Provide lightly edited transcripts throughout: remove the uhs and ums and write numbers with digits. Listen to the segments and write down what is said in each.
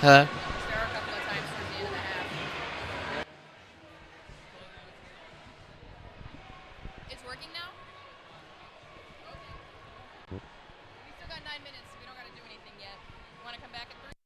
Hello? There are a couple of times towards the end of the half. It's working now? Okay. We still got 9 minutes, so we don't got to do anything yet. Want to come back at 3?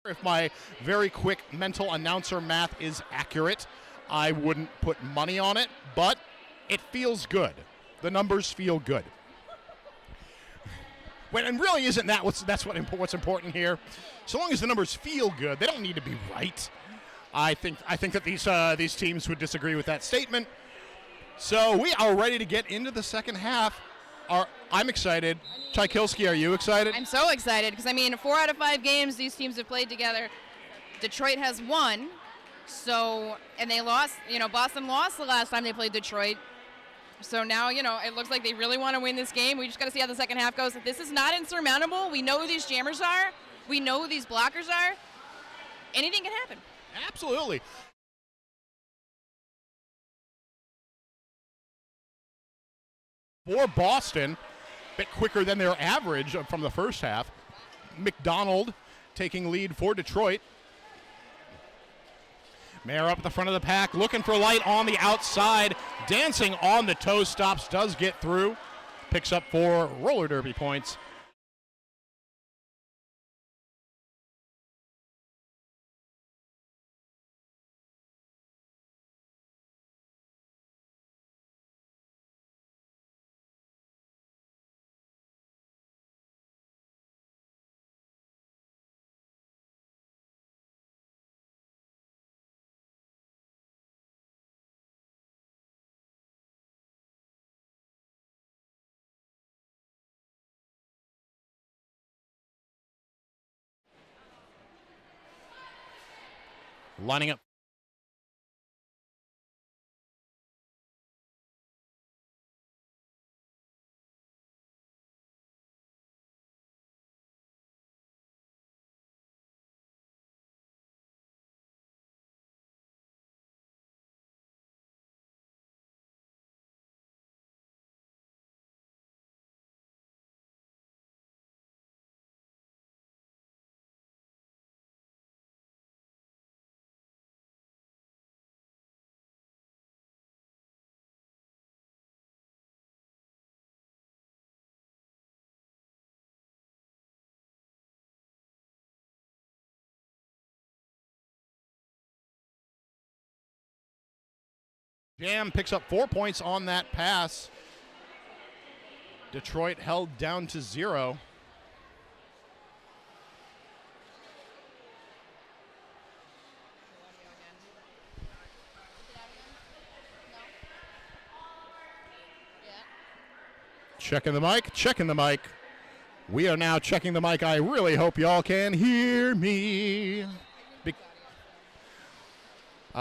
If my very quick mental announcer math is accurate, I wouldn't put money on it, but it feels good. The numbers feel good. And really isn't that what's important here? So long as the numbers feel good, they don't need to be right. I think that these teams would disagree with that statement. So we are ready to get into the second half. I'm excited. Chykilski, are you excited? I'm so excited because, 4 out of 5 games these teams have played together. Detroit has won, and they lost. Boston lost the last time they played Detroit. So now, it looks like they really want to win this game. We just got to see how the second half goes. This is not insurmountable. We know who these jammers are. We know who these blockers are. Anything can happen. Absolutely. For Boston, a bit quicker than their average from the first half. McDonald taking lead for Detroit. Mayer up at the front of the pack, looking for light on the outside. Dancing on the toe stops, does get through. Picks up 4 roller derby points. Lining up. Jam picks up 4 points on that pass. Detroit held down to 0. Checking the mic. We are now checking the mic. I really hope y'all can hear me.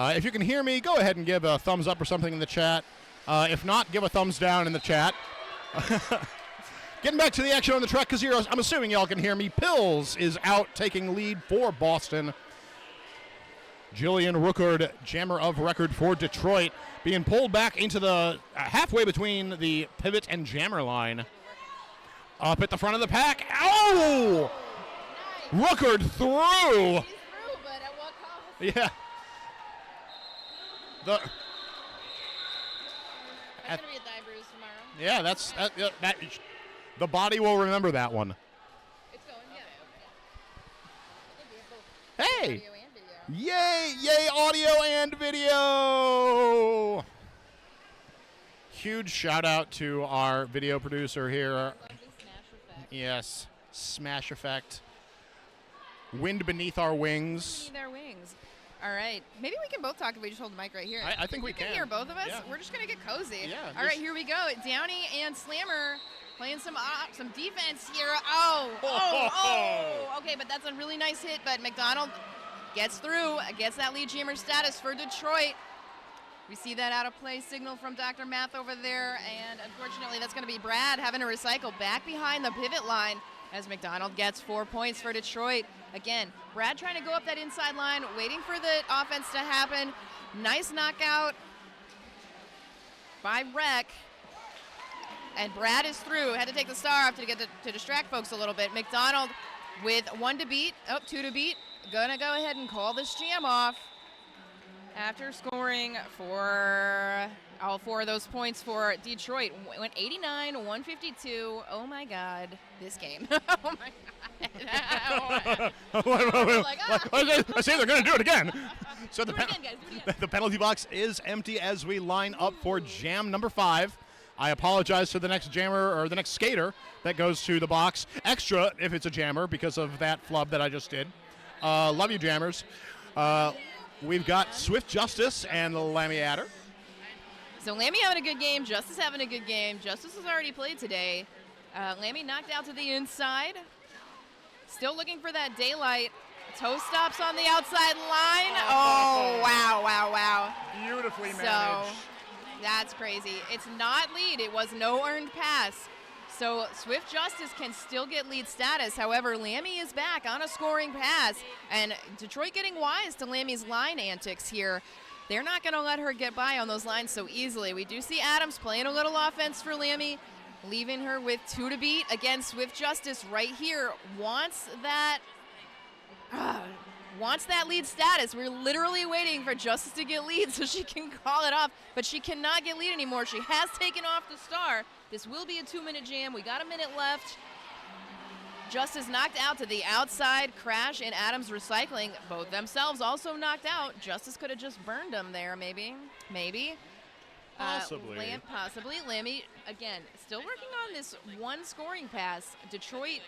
If you can hear me, go ahead and give a thumbs up or something in the chat. If not, give a thumbs down in the chat. Getting back to the action on the Trek Zeros, I'm assuming y'all can hear me. Pills is out taking lead for Boston. Jillian Rookard, jammer of record for Detroit, being pulled back into the halfway between the pivot and jammer line. Up at the front of the pack. Oh! Nice. Rookard through. He's through, but at what cost? Yeah. That's going to be a thigh bruise tomorrow. Yeah, that the body will remember that one. It's going, yeah. Hey! Yay, audio and video! Huge shout out to our video producer here. Yes, Smash Effect. Wind beneath our wings. Beneath our wings. All right. Maybe we can both talk if we just hold the mic right here. I think we can. You can hear both of us? Yeah. We're just going to get cozy. Yeah. All right, here we go. Downey and Slammer playing some defense here. Oh. Okay, but that's a really nice hit, but McDonald gets through, gets that lead jammer status for Detroit. We see that out of play signal from Dr. Math over there, and unfortunately that's going to be Brad having to recycle back behind the pivot line as McDonald gets 4 points for Detroit. Again, Brad trying to go up that inside line, waiting for the offense to happen. Nice knockout by Rek. And Brad is through. Had to take the star off to get to distract folks a little bit. McDonald with 1 to beat, 2 to beat. Gonna go ahead and call this jam off after scoring for all 4 of those points for Detroit. Went 89-152. Oh my God, this game. Oh my God. Like, I say they're going to do it again. So do it again, guys. Do it again. the penalty box is empty as we line up for jam number 5. I apologize to the next jammer or the next skater that goes to the box. Extra if it's a jammer because of that flub that I just did. Love you, jammers. We've got Swift Justice and Lammy Adder. So Lammy having a good game. Justice having a good game. Justice has already played today. Lammy knocked out to the inside. Still looking for that daylight. Toe stops on the outside line. Oh, wow. Beautifully managed. So that's crazy. It's not lead. It was no earned pass. So Swift Justice can still get lead status. However, Lammy is back on a scoring pass. And Detroit getting wise to Lammy's line antics here. They're not going to let her get by on those lines so easily. We do see Adams playing a little offense for Lammy, leaving her with 2 to beat. Again, Swift Justice right here wants that lead status. We're literally waiting for Justice to get lead so she can call it off, but she cannot get lead anymore. She has taken off the star. This will be a 2-minute jam. We got a minute left. Justice knocked out to the outside. Crash and Adams recycling, both themselves also knocked out. Justice could have just burned them there, maybe. Possibly. Possibly. Lammy, again, still working on this one scoring pass. Detroit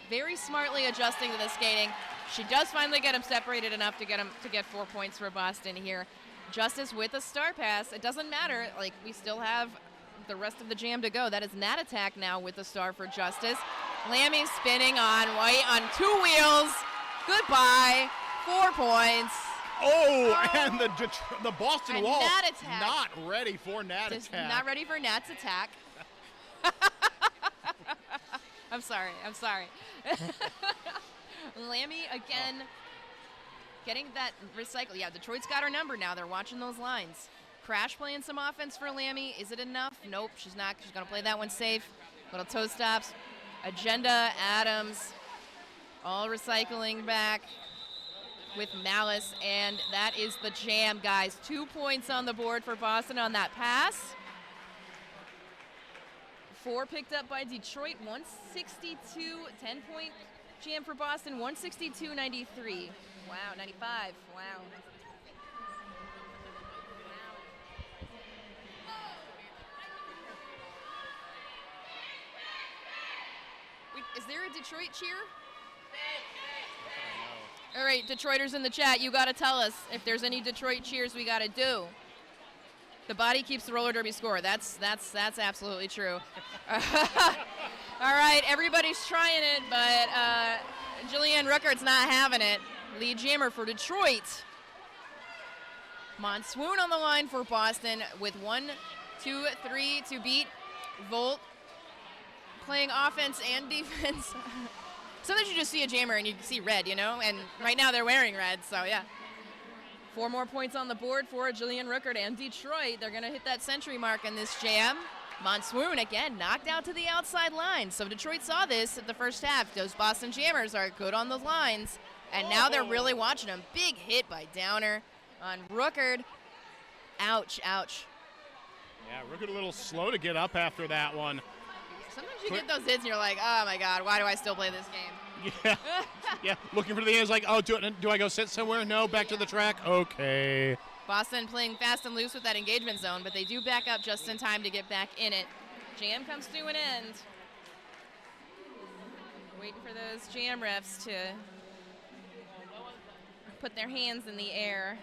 very smartly adjusting to the skating. She does finally get him separated enough to get 4 points for Boston here. Justice with a star pass. It doesn't matter. Like, we still have the rest of the jam to go. That is Nat Attack now with the star for Justice. Lammy spinning on white on 2 wheels. Goodbye. 4 points. Oh, and the Boston and Wall Nat Attack. not ready for Nat Just Attack. not ready for Nat's attack. I'm sorry. Lammy again getting that recycle. Yeah, Detroit's got her number now. They're watching those lines. Crash playing some offense for Lammy. Is it enough? Nope, she's not. She's going to play that one safe. Little toe stops. Agenda, Adams, all recycling back with malice, and that is the jam, guys. 2 points on the board for Boston on that pass. 4 picked up by Detroit, 162, 10-point jam for Boston, 162-93. Wow, 95, wow. Is there a Detroit cheer? All right, Detroiters in the chat, you got to tell us if there's any Detroit cheers we got to do. The body keeps the roller derby score. That's absolutely true. All right, everybody's trying it, but Jillian Ruckert's not having it. Lead jammer for Detroit. Monsoon on the line for Boston with 1, 2, 3 to beat. Volt playing offense and defense. Sometimes you just see a jammer and you see red, you know? And right now they're wearing red, so yeah. 4 more points on the board for Jillian Ruckert and Detroit. They're going to hit that century mark in this jam. Monsoon, again, knocked out to the outside line. So Detroit saw this at the first half. Those Boston Jammers are good on the lines. And now they're really watching them. Big hit by Downer on Ruckert. Ouch, ouch. Yeah, Ruckert a little slow to get up after that one. Sometimes you get those hits and you're like, oh my God, why do I still play this game? Yeah, yeah. Looking for the hands like, oh, do I go sit somewhere? No, back to the track. Okay. Boston playing fast and loose with that engagement zone, but they do back up just in time to get back in it. Jam comes to an end. Waiting for those jam refs to put their hands in the air.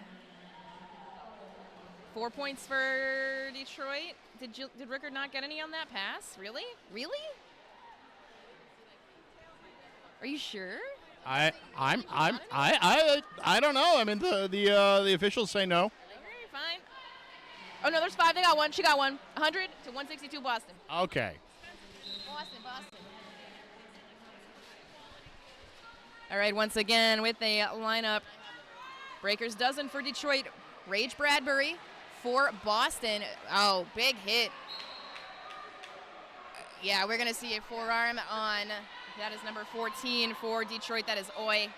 4 points for Detroit. Did Rickard not get any on that pass? Really? Really? Are you sure? I don't know. I mean the officials say no. Fine. Oh no, there's 5. They got 1. She got 1. 100 to 162 Boston. Okay. Boston. All right, once again with the lineup. Breakers dozen for Detroit. Rage Bradbury for Boston. Oh, big hit. Yeah, we're going to see a forearm on, that is number 14 for Detroit. That is Oy.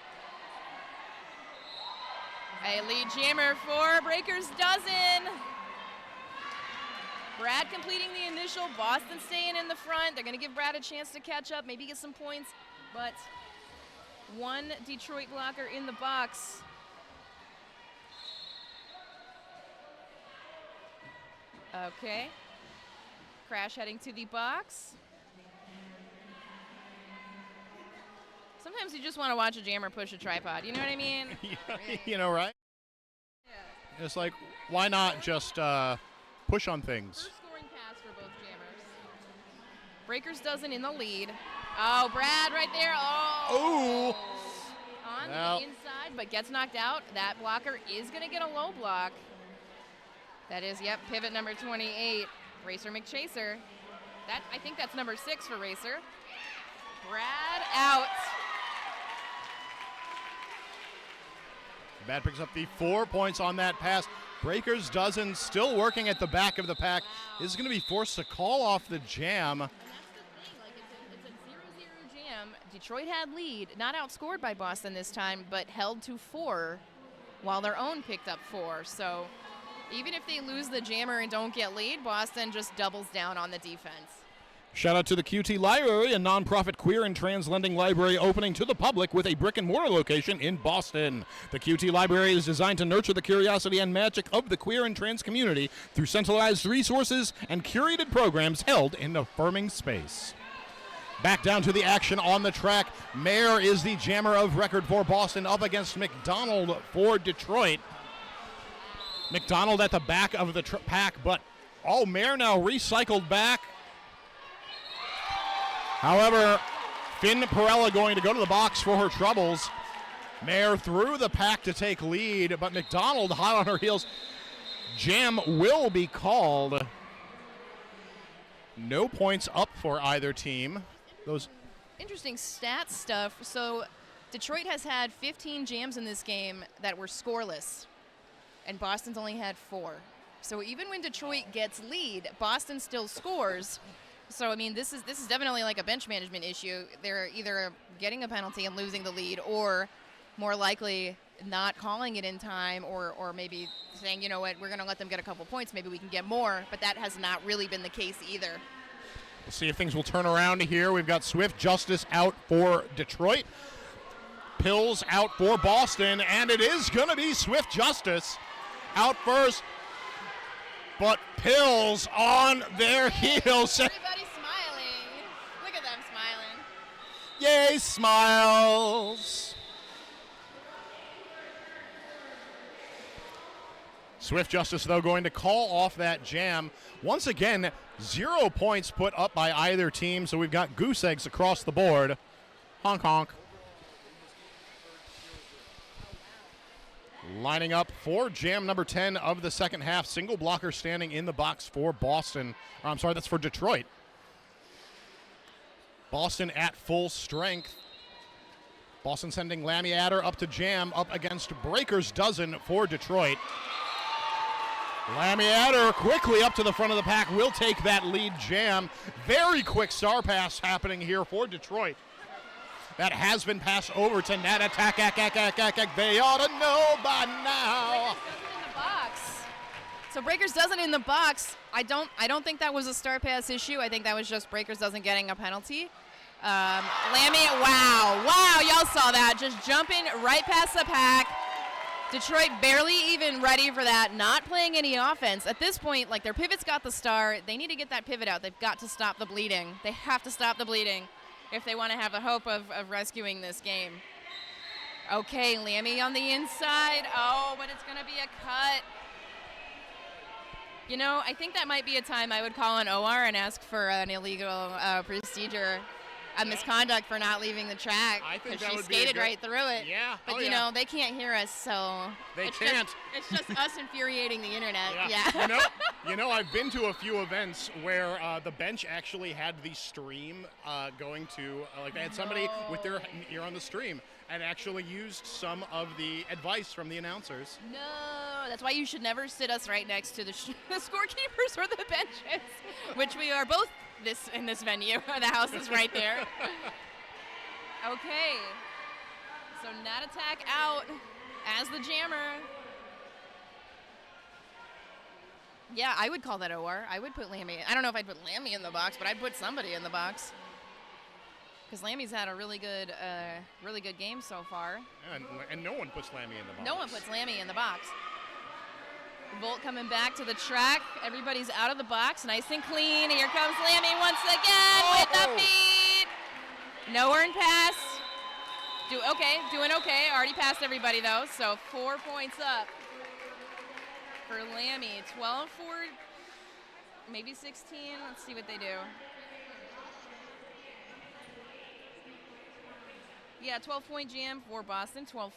A lead jammer for Breakers dozen. Brad completing the initial. Boston staying in the front. They're going to give Brad a chance to catch up, maybe get some points. But One Detroit blocker in the box. Okay. Crash heading to the box. Sometimes you just want to watch a jammer push a tripod. You know what I mean? Yeah, you know, right? Yeah. It's like, why not just push on things? First scoring pass for both jammers. Breakers dozen in the lead. Oh, Brad right there. Oh. On the inside, but gets knocked out. That blocker is going to get a low block. That is, yep, pivot number 28, Racer McChaser. I think that's number 6 for Racer. Brad out. Bad picks up the 4 points on that pass. Breakers dozen still working at the back of the pack. Wow. Is going to be forced to call off the jam. And that's the thing, like it's a 0-0 jam. Detroit had lead, not outscored by Boston this time, but held to 4 while their own picked up 4. So even if they lose the jammer and don't get lead, Boston just doubles down on the defense. Shout out to the QT Library, a nonprofit queer and trans lending library opening to the public with a brick and mortar location in Boston. The QT Library is designed to nurture the curiosity and magic of the queer and trans community through centralized resources and curated programs held in an affirming space. Back down to the action on the track. Mayer is the jammer of record for Boston up against McDonald for Detroit. McDonald at the back of the pack, but Mayer now recycled back. However, Finn Perella going to go to the box for her troubles. Mayer through the pack to take lead, but McDonald hot on her heels. Jam will be called. No points up for either team. Those interesting stat stuff. So Detroit has had 15 jams in this game that were scoreless, and Boston's only had 4. So even when Detroit gets lead, Boston still scores. So, I mean, this is definitely like a bench management issue. They're either getting a penalty and losing the lead, or more likely not calling it in time, or maybe saying, you know what, we're going to let them get a couple points. Maybe we can get more. But that has not really been the case either. We'll see if things will turn around here. We've got Swift Justice out for Detroit. Pills out for Boston. And it is going to be Swift Justice out first. But Pills on their heels. Everybody's smiling. Look at them smiling. Yay, smiles. Swift Justice, though, going to call off that jam. Once again, 0 points put up by either team, so we've got goose eggs across the board. Honk, honk. Lining up for jam number 10 of the second half. Single blocker standing in the box for Boston. I'm sorry, that's for Detroit. Boston at full strength. Boston sending Lammy Adder up to jam up against Breakers Dozen for Detroit. Lammy Adder quickly up to the front of the pack. Will take that lead jam. Very quick star pass happening here for Detroit. That has been passed over to Nat Attack. They ought to know by now. Breakers doesn't in the box. I don't think that was a star pass issue. I think that was just Breakers doesn't getting a penalty. Lammy, wow, y'all saw that. Just jumping right past the pack. Detroit barely even ready for that, not playing any offense. At this point, like, their pivot's got the star. They need to get that pivot out. They've got to stop the bleeding. They have to stop the bleeding if they want to have a hope of rescuing this game. Okay, Lammy on the inside. Oh, but it's going to be a cut. You know, I think that might be a time I would call an OR and ask for an illegal procedure, a misconduct for not leaving the track. I think because that she would be skated right through it. Yeah. But, you know, they can't hear us, so. They can't. It's just us infuriating the internet. Yeah. You know, I've been to a few events where the bench actually had the stream going to, like, they had somebody with their ear on the stream and actually used some of the advice from the announcers. No, that's why you should never sit us right next to the scorekeepers or the benches, which we are both in this venue. The house is right there. Okay. So Nat Attack out as the jammer. Yeah, I would call that OR. I would put Lammy. I don't know if I'd put Lammy in the box, but I'd put somebody in the box. because Lammy's had a really good game so far. And no one puts Lammy in the box. No one puts Lammy in the box. Volt coming back to the track. Everybody's out of the box, nice and clean. Here comes Lammy once again with the feed. No earned pass. Doing okay. Already passed everybody though, so 4 points up for Lammy. 12 for maybe 16. Let's see what they do. Yeah, 12-point jam for Boston, 12-4,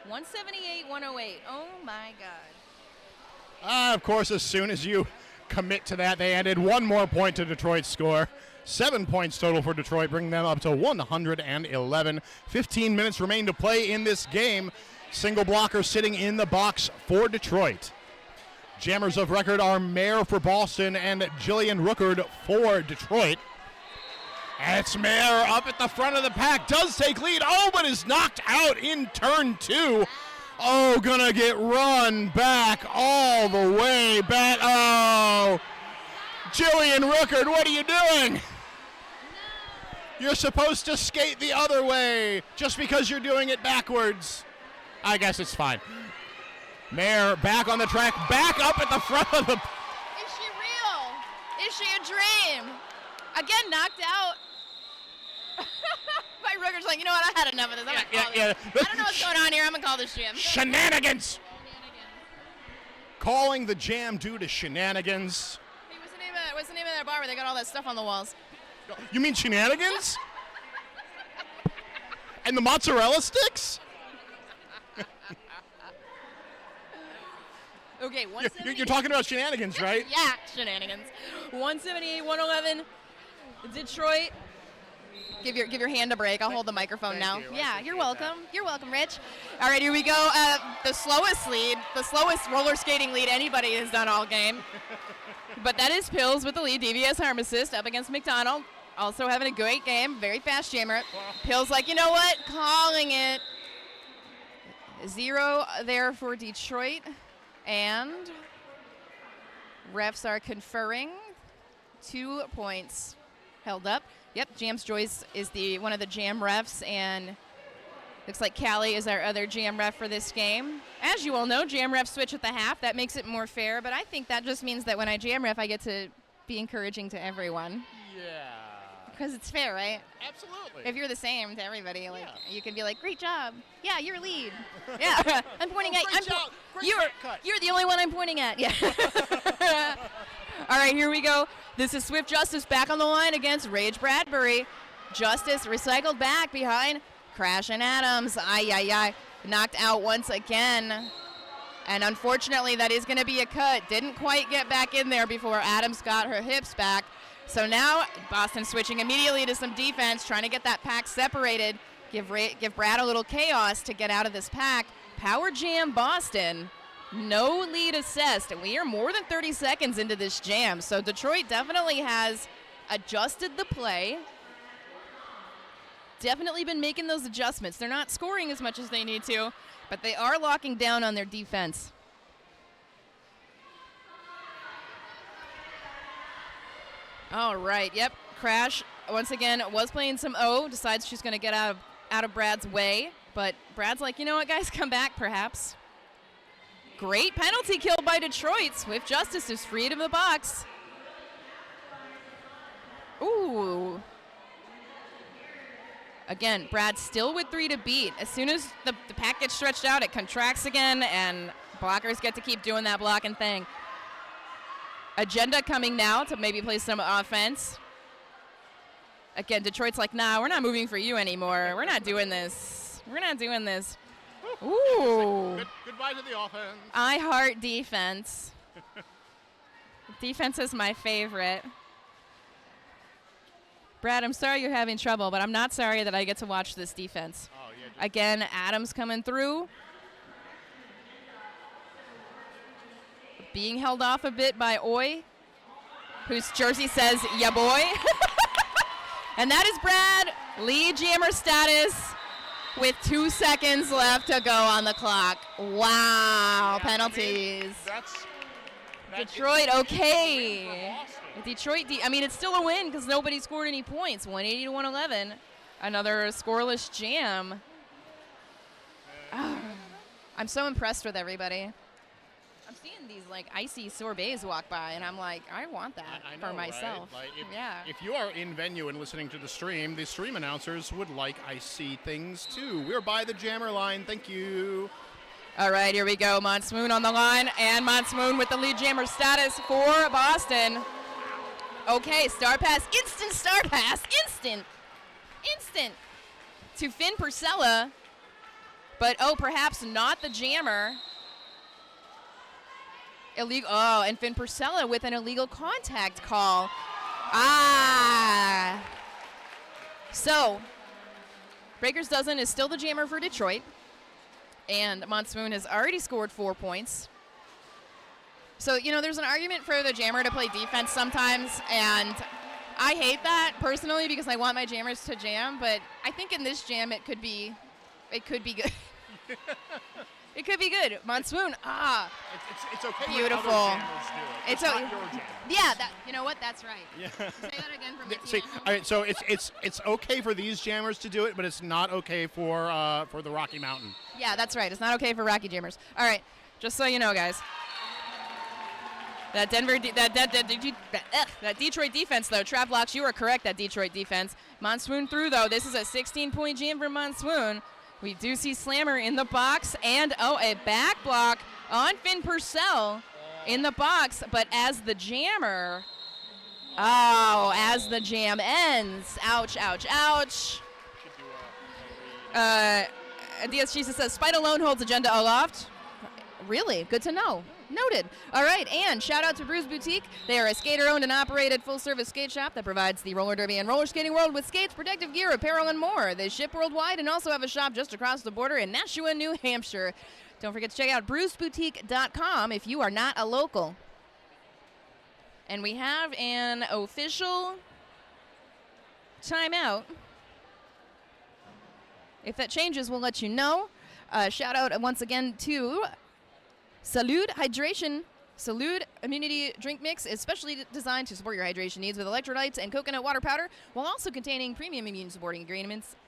178-108. Oh, my God. Of course, as soon as you commit to that, they added one more point to Detroit's score. 7 points total for Detroit, bringing them up to 111. 15 minutes remain to play in this game. Single blocker sitting in the box for Detroit. Jammers of record are Mayer for Boston and Jillian Rookard for Detroit. And it's Mayer up at the front of the pack, does take lead, but is knocked out in turn 2. Gonna get run back all the way back. Jillian Rookard, what are you doing? You're supposed to skate the other way just because you're doing it backwards. I guess it's fine. Mayer back on the track, back up at the front of the... Is she real? Is she a dream? Again, knocked out. My Rookard's like, you know what? I had enough of this. I'm gonna call this. I don't know what's going on here. I'm going to call this jam. Shenanigans! Calling the jam due to shenanigans. Hey, what's the name of that bar where they got all that stuff on the walls? You mean shenanigans? And the mozzarella sticks? Okay, you're talking about shenanigans, right? Yeah, shenanigans. 178-111. Detroit. Give your hand a break. I'll hold the microphone now. Yeah, you're welcome. That. You're welcome, Rich. All right, here we go. The slowest roller skating lead anybody has done all game. But that is Pills with the lead. DVS arm assist up against McDonald. Also having a great game. Very fast jammer. Pills like, you know what? Calling it. 0 there for Detroit. And refs are conferring 2 points held up. Yep, James Joyce is one of the jam refs, and looks like Callie is our other jam ref for this game. As you all know, jam refs switch at the half. That makes it more fair, but I think that just means that when I jam ref, I get to be encouraging to everyone. Yeah. Because it's fair, right? Absolutely. If you're the same to everybody, like you can be like, great job. Yeah, you're lead. Yeah, I'm pointing at you. You're the only one I'm pointing at. Yeah. All right, here we go. This is Swift Justice back on the line against Rage Bradbury. Justice recycled back behind Crash and Adams. Knocked out once again. And unfortunately, that is going to be a cut. Didn't quite get back in there before Adams got her hips back. So now Boston switching immediately to some defense, trying to get that pack separated. Give Brad a little chaos to get out of this pack. Power jam Boston. No lead assessed, and we are more than 30 seconds into this jam. So Detroit definitely has adjusted the play. Definitely been making those adjustments. They're not scoring as much as they need to, but they are locking down on their defense. All right, yep, Crash, once again, was playing some O, decides she's going to get out of Brad's way, but Brad's like, you know what, guys, come back, perhaps. Great penalty kill by Detroit. Swift Justice is freed of the box. Ooh. Again, Brad still with 3 to beat. As soon as the pack gets stretched out, it contracts again, and blockers get to keep doing that blocking thing. Agenda coming now to maybe play some offense. Again, Detroit's like, nah, we're not moving for you anymore. We're not doing this. We're not doing this. Ooh. Goodbye to the offense. I heart defense. Defense is my favorite. Brad, I'm sorry you're having trouble, but I'm not sorry that I get to watch this defense. Oh, yeah. Again, Adams coming through. Being held off a bit by Oi, whose jersey says, ya boy. And that is Brad, lead jammer status with 2 seconds left to go on the clock. Wow, penalties. That's Detroit, okay. Detroit, it's still a win because nobody scored any points. 180 to 111. Another scoreless jam. Oh, I'm so impressed with everybody. I'm seeing these like icy sorbets walk by, and I'm like, I want that I know, for myself. Right? Like Yeah. If you are in venue and listening to the stream announcers would like icy things too. We're by the jammer line. Thank you. All right, here we go. Monsoon on the line, and Monsoon with the lead jammer status for Boston. Okay, star pass, instant star pass, instant to Finn Purcell, but perhaps not the jammer. Illegal. Oh, and Finn Purcell with an illegal contact call. So, Breakers Dozen is still the jammer for Detroit, and Monsoon has already scored 4 points. So, there's an argument for the jammer to play defense sometimes, and I hate that personally because I want my jammers to jam, but I think in this jam it could be good. It could be good. Monsoon, It's okay. Beautiful. When other jammers do it. It's not your jam. Yeah, you know what? That's right. Yeah. Say that again for me. See, all right, so it's okay for these jammers to do it, but it's not okay for the Rocky Mountain. Yeah, that's right. It's not okay for Rocky jammers. All right, just so you know, guys. That Detroit defense, though, Trap Blocks, you are correct, that Detroit defense. Monsoon through, though. This is a 16-point jam for Monsoon. We do see Slammer in the box, and, a back block on Finn Purcell in the box, but as the jammer, as the jam ends, ouch, ouch, ouch. DSG says, Spite alone holds agenda aloft. Really? Good to know. Noted. All right, and shout out to Bruce Boutique. They are a skater-owned and operated full-service skate shop that provides the roller derby and roller skating world with skates, protective gear, apparel, and more. They ship worldwide and also have a shop just across the border in Nashua, New Hampshire. Don't forget to check out bruceboutique.com if you are not a local. And we have an official timeout. If that changes, we'll let you know. Shout out once again to Salud Hydration. Salud Immunity Drink Mix is specially designed to support your hydration needs with electrolytes and coconut water powder, while also containing premium immune-supporting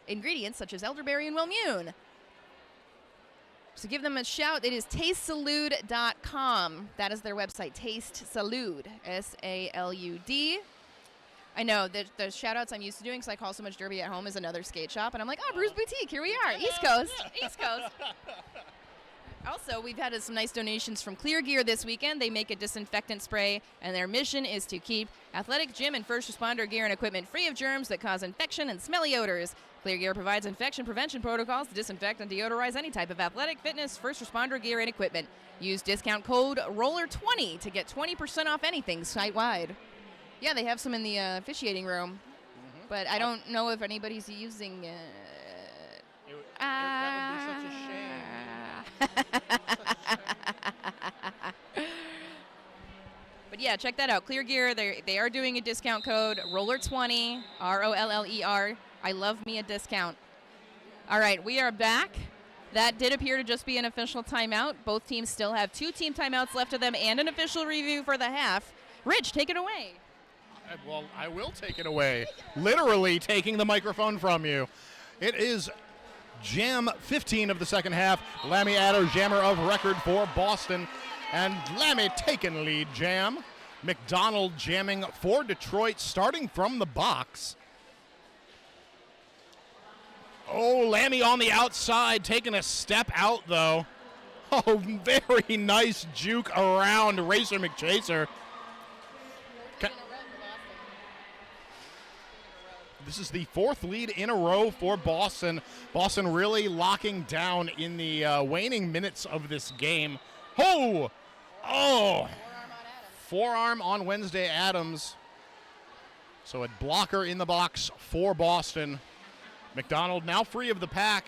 ingredients such as elderberry and Wellmune. So give them a shout. It is tastesalud.com. That is their website, Taste Salud, S-A-L-U-D. I know the shout-outs I'm used to doing because I call so much derby at home is another skate shop, and I'm like, Bruce Boutique, here we are, East Coast. Also, we've had some nice donations from Clear Gear this weekend. They make a disinfectant spray, and their mission is to keep athletic gym and first responder gear and equipment free of germs that cause infection and smelly odors. Clear Gear provides infection prevention protocols to disinfect and deodorize any type of athletic, fitness, first responder gear and equipment. Use discount code ROLLER20 to get 20% off anything site-wide. Yeah, they have some in the officiating room, but I don't know if anybody's using it. That would be such a shame. But yeah, check that out. Clear Gear, they are doing a discount code, ROLLER20, ROLLER. I love me a discount. All right, we are back. That did appear to just be an official timeout. Both teams still have 2 team timeouts left of them and an official review for the half. Rich, take it away. Well, I will take it away. Literally taking the microphone from you. It is Jam 15 of the second half. Lammy Adder, jammer of record for Boston. And Lammy taking lead jam. McDonald jamming for Detroit, starting from the box. Oh, Lammy on the outside, taking a step out, though. Oh, very nice juke around Racer McChaser. This is the 4th lead in a row for Boston. Boston really locking down in the waning minutes of this game. Oh! Forearm on Wednesday Adams. So a blocker in the box for Boston. McDonald now free of the pack,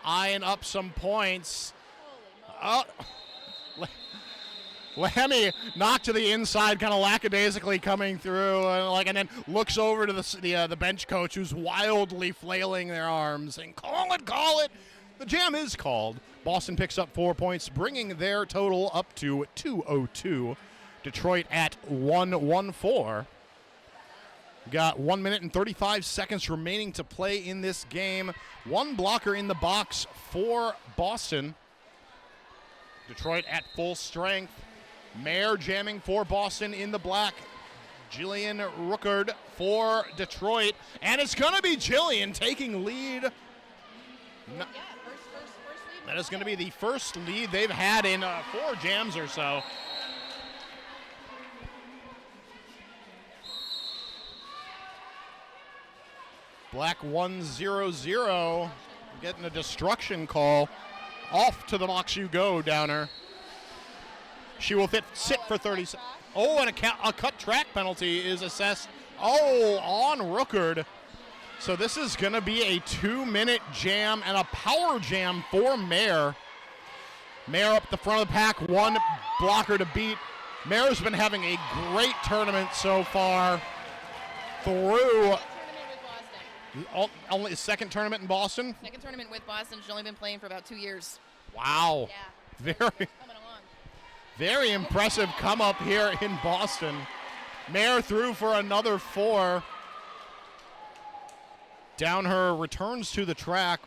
eyeing up some points. Lammy knocked to the inside, kind of lackadaisically coming through, and then looks over to the bench coach, who's wildly flailing their arms and call it. The jam is called. Boston picks up 4 points, bringing their total up to 202. Detroit at 114. Got 1 minute and 35 seconds remaining to play in this game. One blocker in the box for Boston. Detroit at full strength. Mayer jamming for Boston in the black. Jillian Ruckert for Detroit. And it's going to be Jillian taking lead. First lead. That is going to be the first lead they've had in 4 jams or so. Black 1-0-0. Getting a destruction call. Off to the box you go, Downer. She will sit for 30 seconds. Oh, and a cut track penalty is assessed. Oh, on Ruckert. So this is going to be a 2-minute jam and a power jam for Mayer. Mayer up the front of the pack, one blocker to beat. Mayer's been having a great tournament so far through. Only second tournament in Boston? Second tournament with Boston. She's only been playing for about 2 years. Wow. Yeah. Very impressive come up here in Boston. Mayer through for another 4. Downer returns to the track.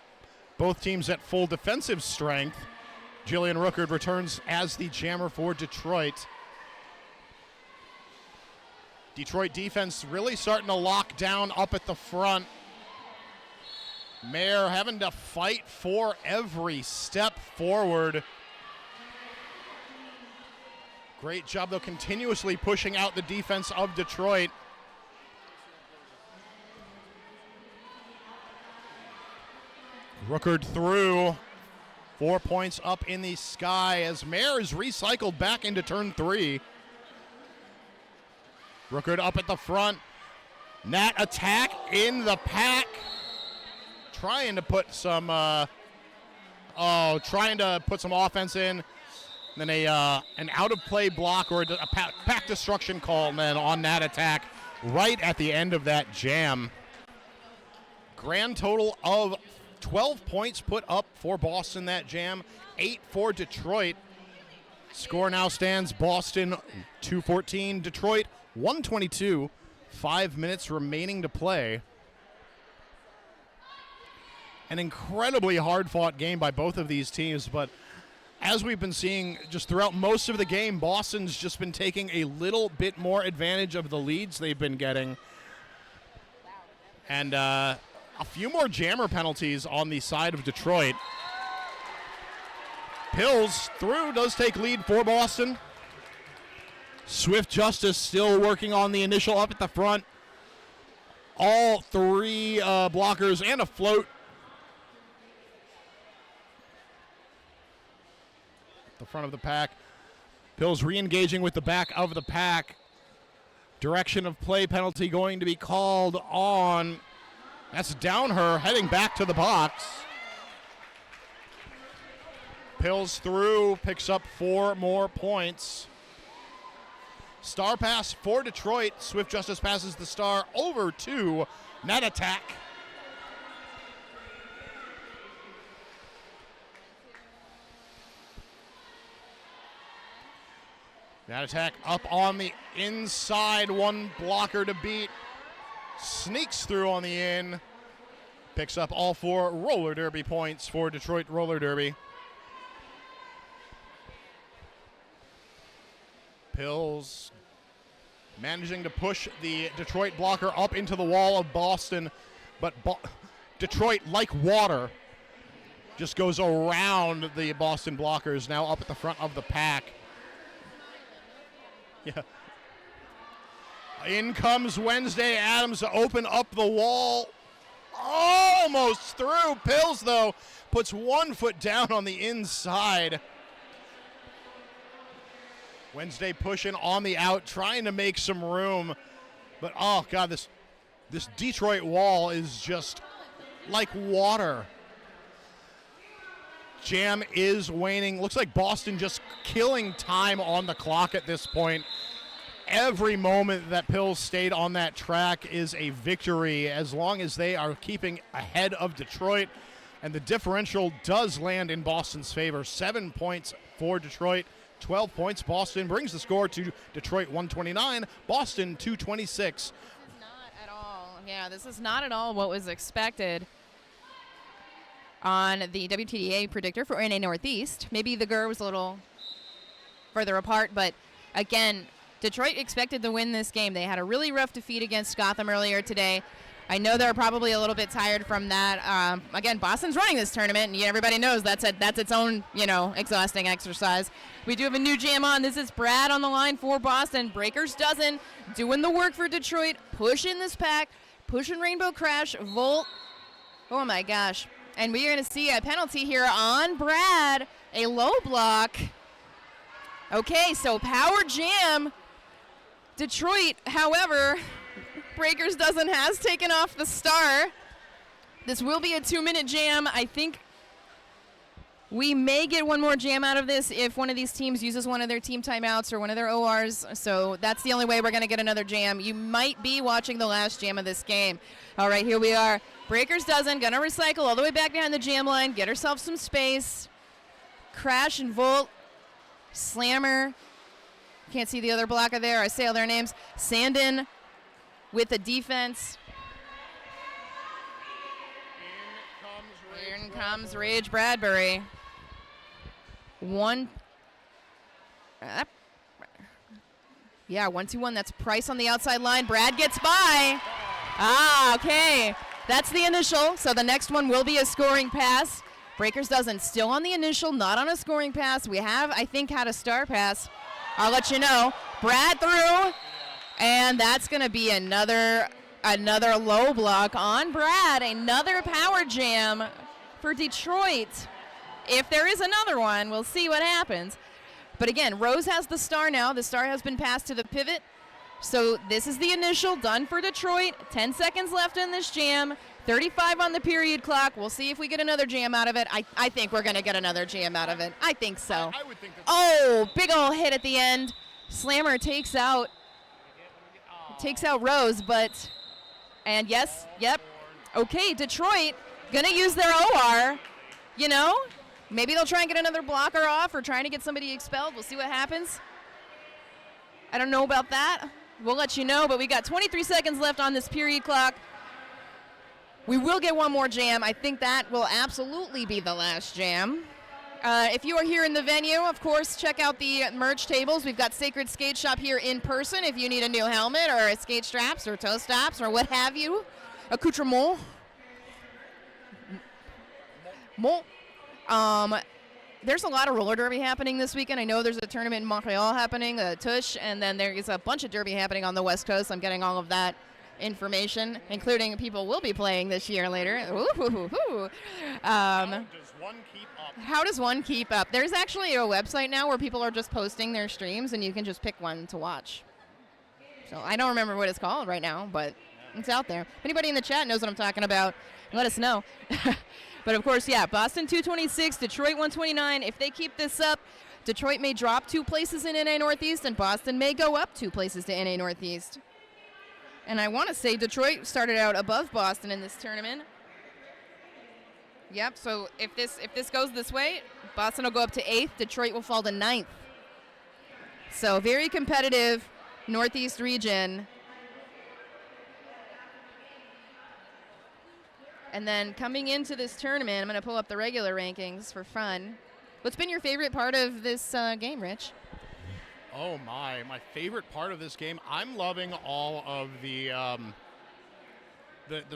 Both teams at full defensive strength. Jillian Ruckert returns as the jammer for Detroit. Detroit defense really starting to lock down up at the front. Mayer having to fight for every step forward. Great job, though, continuously pushing out the defense of Detroit. Ruckert through. 4 points up in the sky as Mayer is recycled back into turn 3. Ruckert up at the front. Nat attack in the pack. Trying to put some offense in. Then an out of play block or a pack destruction call then on that attack right at the end of that jam. Grand total of 12 points put up for Boston that jam, 8 for Detroit. Score now stands Boston 214, Detroit 122. 5 minutes remaining to play. An incredibly hard-fought game by both of these teams, but as we've been seeing just throughout most of the game, Boston's just been taking a little bit more advantage of the leads they've been getting. And a few more jammer penalties on the side of Detroit. Pills through, does take lead for Boston. Swift Justice still working on the initial up at the front. All 3 blockers and a float. The front of the pack. Pills re-engaging with the back of the pack. Direction of play penalty going to be called on. That's Downer heading back to the box. Pills through, picks up 4 more points. Star pass for Detroit. Swift Justice passes the star over to Net Attack. That attack up on the inside, one blocker to beat. Sneaks through on the in. Picks up all 4 roller derby points for Detroit roller derby. Pills managing to push the Detroit blocker up into the wall of Boston, but Detroit, like water, just goes around the Boston blockers, now up at the front of the pack. Yeah. In comes Wednesday Adams to open up the wall. Almost through. Pills, though, puts 1 foot down on the inside. Wednesday pushing on the out, trying to make some room. But, oh, God, this Detroit wall is just like water. Jam is waning. Looks like Boston just killing time on the clock at this point. Every moment that Pills stayed on that track is a victory as long as they are keeping ahead of Detroit. And the differential does land in Boston's favor. 7 points for Detroit, 12 points. Boston brings the score to Detroit 129, Boston 226. Not at all Yeah, this is not at all what was expected on the WTDA predictor for NA Northeast. Maybe the GUR was a little further apart, but again, Detroit expected to win this game. They had a really rough defeat against Gotham earlier today. I know they're probably a little bit tired from that. Again, Boston's running this tournament, and everybody knows that's its own, exhausting exercise. We do have a new jam on. This is Brad on the line for Boston. Breakers Dozen doing the work for Detroit, pushing this pack, pushing Rainbow Crash, Volt. Oh, my gosh. And we are going to see a penalty here on Brad, a low block. Okay, so power jam. Detroit, however, Breakers Dozen has taken off the star. This will be a 2-minute jam. I think we may get one more jam out of this if one of these teams uses one of their team timeouts or one of their ORs. So that's the only way we're going to get another jam. You might be watching the last jam of this game. All right, here we are. Breakers Dozen going to recycle all the way back behind the jam line, get herself some space. Crash and Volt. Slammer. Can't see the other blocker there. I say all their names. Sandin with the defense. In comes Rage Bradbury. One. 1-2-1. That's Price on the outside line. Brad gets by. Okay. That's the initial. So the next one will be a scoring pass. Breakers Dozen still on the initial, not on a scoring pass. We have, I think, had a star pass. I'll let you know. Brad through. And that's going to be another low block on Brad. Another power jam for Detroit. If there is another one, we'll see what happens. But again, Rose has the star now. The star has been passed to the pivot. So this is the initial done for Detroit. 10 seconds left in this jam. 35 on the period clock. We'll see if we get another jam out of it. I think we're going to get another jam out of it. I think so. I would think that. Oh, big ol' hit at the end. Slammer takes out Rose, and yes, yep. Okay, Detroit going to use their OR. Maybe they'll try and get another blocker off or trying to get somebody expelled. We'll see what happens. I don't know about that. We'll let you know, but we got 23 seconds left on this period clock. We will get one more jam. I think that will absolutely be the last jam. If you are here in the venue, of course, check out the merch tables. We've got Sacred Skate Shop here in person if you need a new helmet or skate straps or toe stops or what have you. Accoutrement. There's a lot of roller derby happening this weekend. I know there's a tournament in Montreal happening, Tush, and then there is a bunch of derby happening on the West Coast. I'm getting all of that information, including people will be playing this year later. How does one keep up? There's actually a website now where people are just posting their streams, and you can just pick one to watch. So I don't remember what it's called right now, but it's out there. If anybody in the chat knows what I'm talking about, let us know. But, of course, yeah, Boston 226, Detroit 129. If they keep this up, Detroit may drop 2 places in NA Northeast, and Boston may go up 2 places to NA Northeast. And I want to say Detroit started out above Boston in this tournament. Yep, so if this goes this way, Boston will go up to 8th, Detroit will fall to 9th. So very competitive Northeast region. And then coming into this tournament, I'm going to pull up the regular rankings for fun. What's been your favorite part of this game, Rich? Oh, my favorite part of this game, I'm loving all of the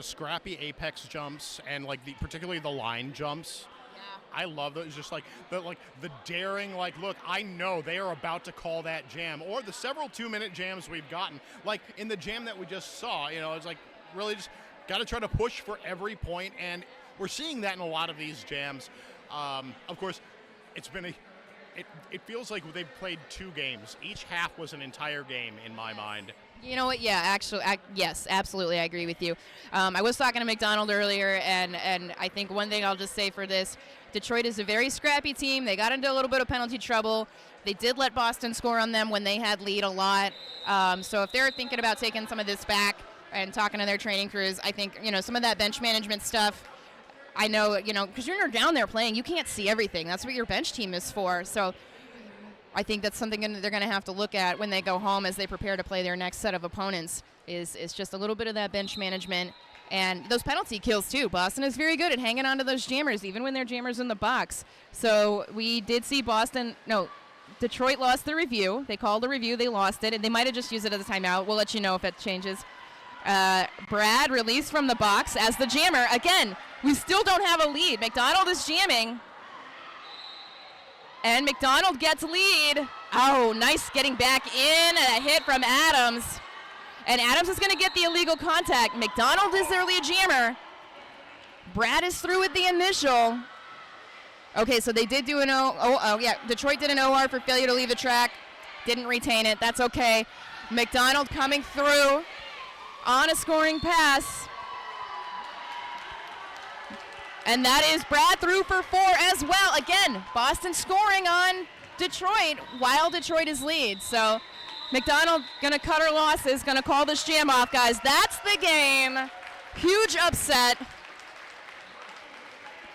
scrappy apex jumps and particularly the line jumps. Yeah. I love those. Just the daring, look, I know they are about to call that jam, or the several 2-minute jams we've gotten. Like in the jam that we just saw, it's really just got to try to push for every point, and we're seeing that in a lot of these jams. Of course, it's been it feels like they've played 2 games. Each half was an entire game in my mind. You know what? Yeah, actually, yes, absolutely, I agree with you. I was talking to McDonald earlier, and I think one thing I'll just say for this, Detroit is a very scrappy team. They got into a little bit of penalty trouble. They did let Boston score on them when they had lead a lot. So if they're thinking about taking some of this back and talking to their training crews, I think, some of that bench management stuff, I know, because you're down there playing, you can't see everything. That's what your bench team is for. So I think that's something they're going to have to look at when they go home as they prepare to play their next set of opponents is just a little bit of that bench management and those penalty kills too. Boston is very good at hanging on to those jammers even when they're jammers in the box. So we did see Detroit lost the review. They called a review, they lost it, and they might have just used it as a timeout. We'll let you know if it changes. Brad released from the box as the jammer. Again, we still don't have a lead. McDonald is jamming. And McDonald gets lead. Oh, nice getting back in. A hit from Adams. And Adams is going to get the illegal contact. McDonald is their lead jammer. Brad is through with the initial. Okay, so they did do an Detroit did an OR for failure to leave the track. Didn't retain it. That's okay. McDonald coming through on a scoring pass. And that is Brad through for 4 as well. Again, Boston scoring on Detroit while Detroit is lead. So McDonald going to cut her losses, going to call this jam off, guys. That's the game. Huge upset.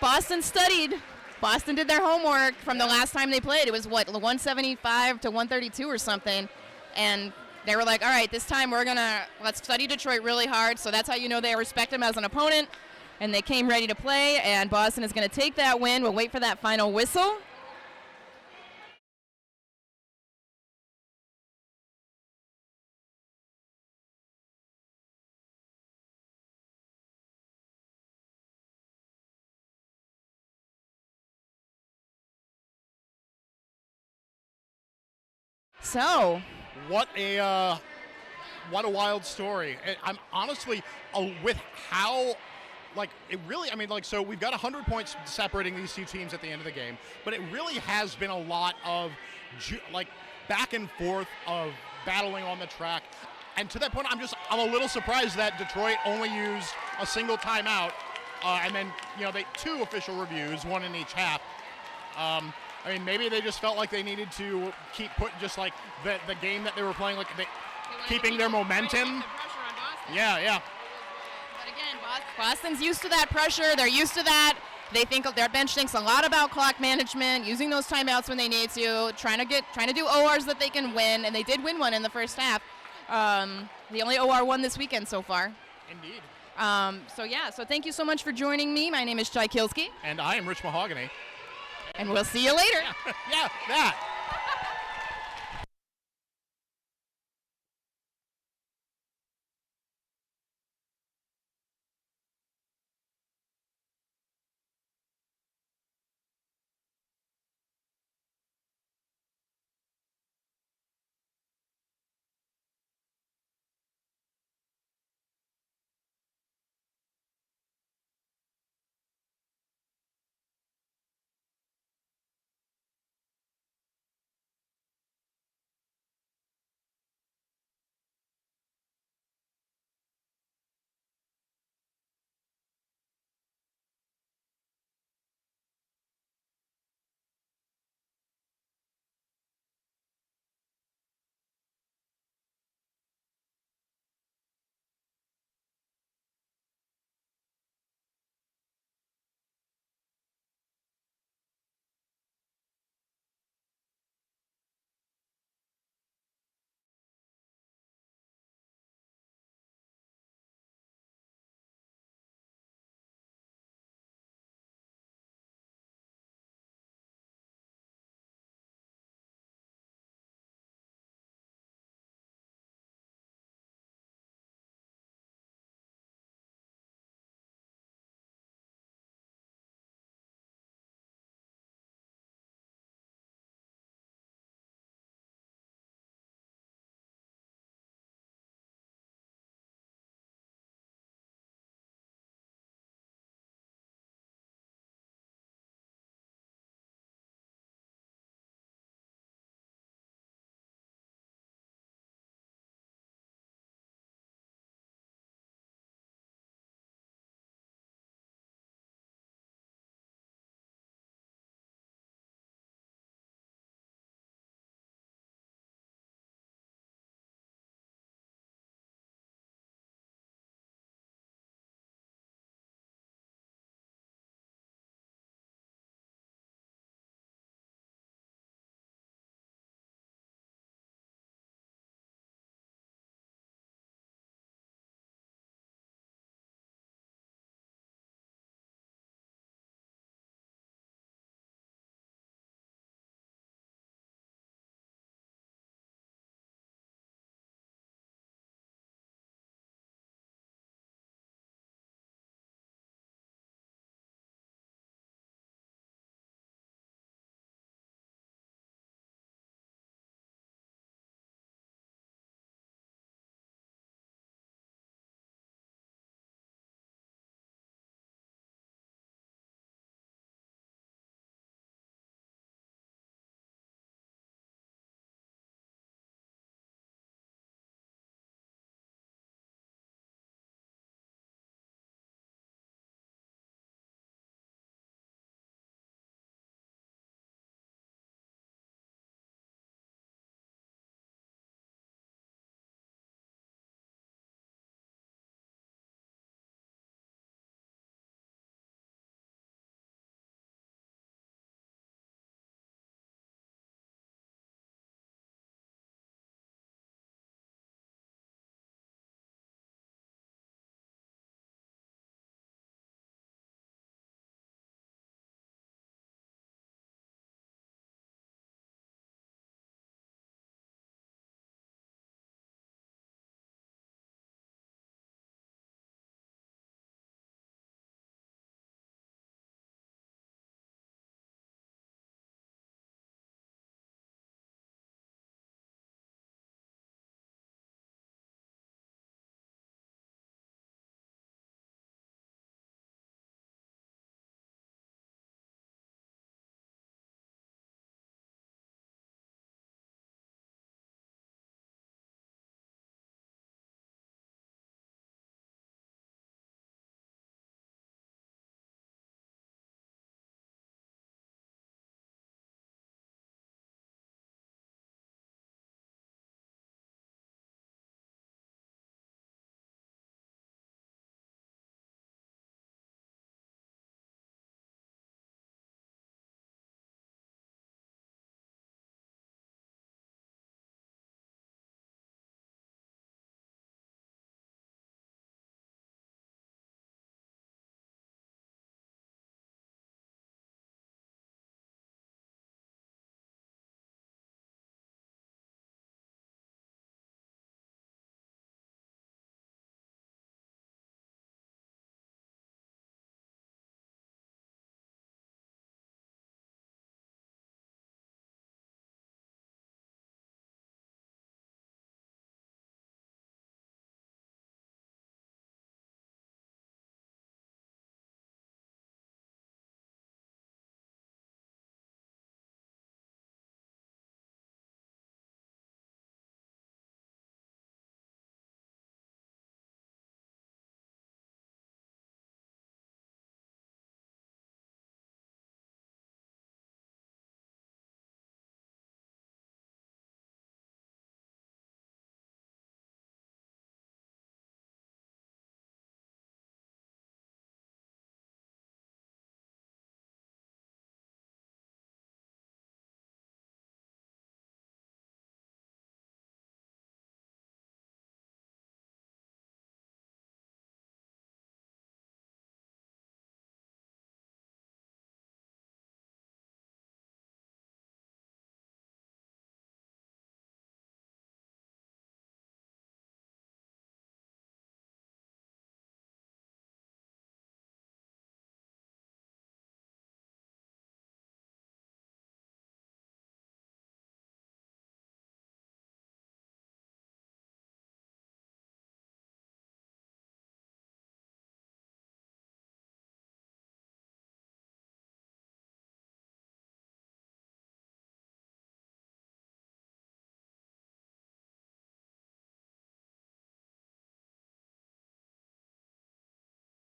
Boston studied. Boston did their homework from the last time they played. It was, 175 to 132 or something. And they were like, all right, this time let's study Detroit really hard. So that's how you know they respect him as an opponent. And they came ready to play, and Boston is going to take that win. We'll wait for that final whistle. So, what a wild story. I'm honestly with how. So we've got 100 points separating these two teams at the end of the game, but it really has been a lot of back and forth of battling on the track. And to that point, I'm a little surprised that Detroit only used a single timeout, and then, they 2 official reviews, 1 in each half. Maybe they just felt like they needed to keep putting the game that they were playing, keeping their momentum. Yeah. Boston's used to that pressure. They're used to that. They think their bench thinks a lot about clock management, using those timeouts when they need to, trying to do ORs that they can win, and they did win one in the first half. The only OR won this weekend so far. Indeed. So thank you so much for joining me. My name is Jai Kilski. And I am Rich Mahogany. And we'll see you later. Yeah, that.